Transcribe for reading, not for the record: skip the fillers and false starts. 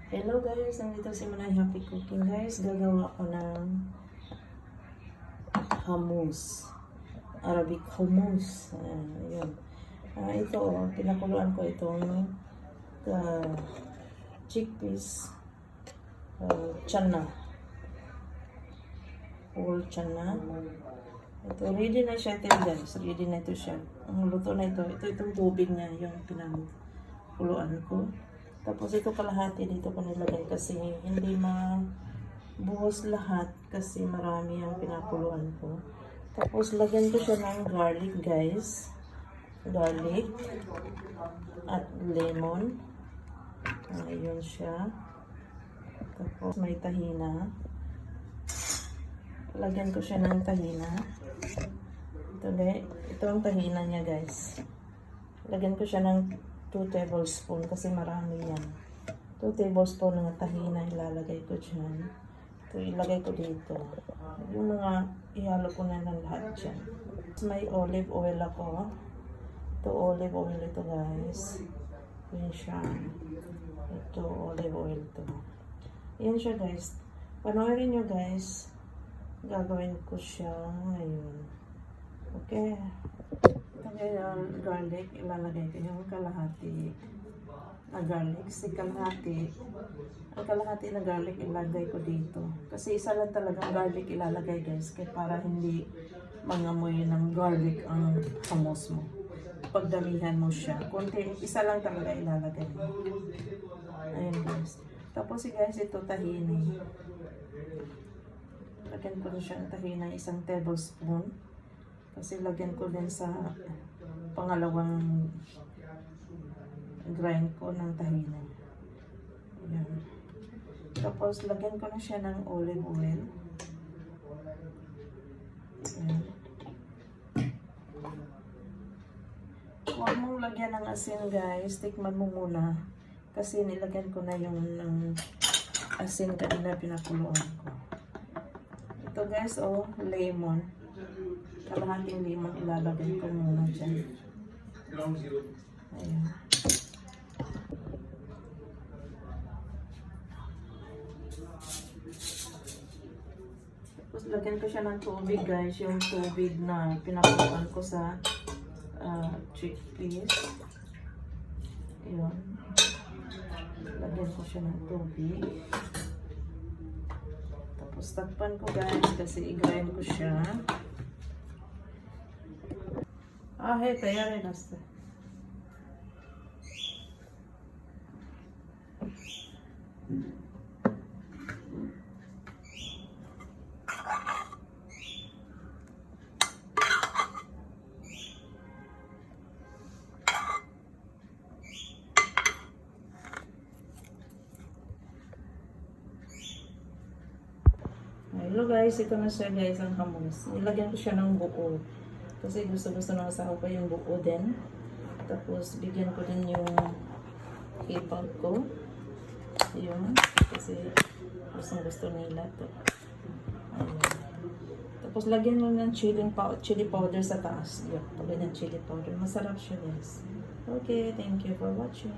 Hello guys, nandito si Manay Happy Cooking guys. Gagawa ko ng hummus. Arabic hummus. Ayan. Ito, pinakuluan ko itong chickpeas, chana. Whole chana. Ito, ready na siya ito guys. Ready na ito siya. Ang luto na ito. Ito itong tubig niya, yung pinakuluan ko. Tapos ito kalahati dito ko nilagay kasi hindi mabuhos lahat kasi marami ang pinakuluan ko. Tapos lagyan ko siya ng garlic guys. Garlic at lemon. Ayun siya. Tapos may tahina. Lagyan ko siya ng tahina. Ito ang tahina niya guys. Lagyan ko siya ng 2 tablespoon kasi marami yan. 2 tablespoon ng tahina ilalagay ko dyan. Ito ilagay ko dito. Yung mga ihalo ko na ng lahat dyan. May olive oil ako. Ito olive oil ito guys. Yan siya. Ito olive oil ito. Yan siya guys. Panoorin nyo guys. Gagawin ko siya ngayon. Okay. Ngayon, garlic, ilalagay ko yung kalahati na garlic. Ang kalahati na garlic ilagay ko dito. Kasi isa lang talagang garlic ilalagay guys. Kaya para hindi mangamoy ng garlic ang hummus mo. Pagdamihan mo siya. Kunti, isa lang talaga ilalagay mo. Ayan guys. Tapos guys, ito tahini. Lagyan ko na siya ang tahini, 1 tablespoon. Kasi lagyan ko din sa pangalawang grind ko ng tahina. Ayan. Tapos lagyan ko na siya ng olive oil. Ayan. Huwag mong lagyan ng asin guys. Tikman mo muna. Kasi nilagyan ko na yung asin kanina pinakuluan ko. Ito guys, lemon. Kalahating limon ilalagay ko muna dyan. Ayan. Tapos lagyan ko siya ng tubig guys. Yung tubig na pinakuluan ko sa chickpeas. Ayan. Lagyan ko siya ng tubig. Tapos takpan ko guys kasi i-grind ko siya. है तैयार है नाश्ता. Hello guys, ito na siya guys ang hummus. Nilagyan ko siya ng buo. Kasi gusto ng asawa ko yung buo din. Tapos bigyan ko din yung ipag ko. Yun. Kasi gusto nila to. Ayan. Tapos lagyan mo ng chili powder sa taas. Yun. Pagyan ng chili powder. Masarap siya guys. Okay, thank you for watching.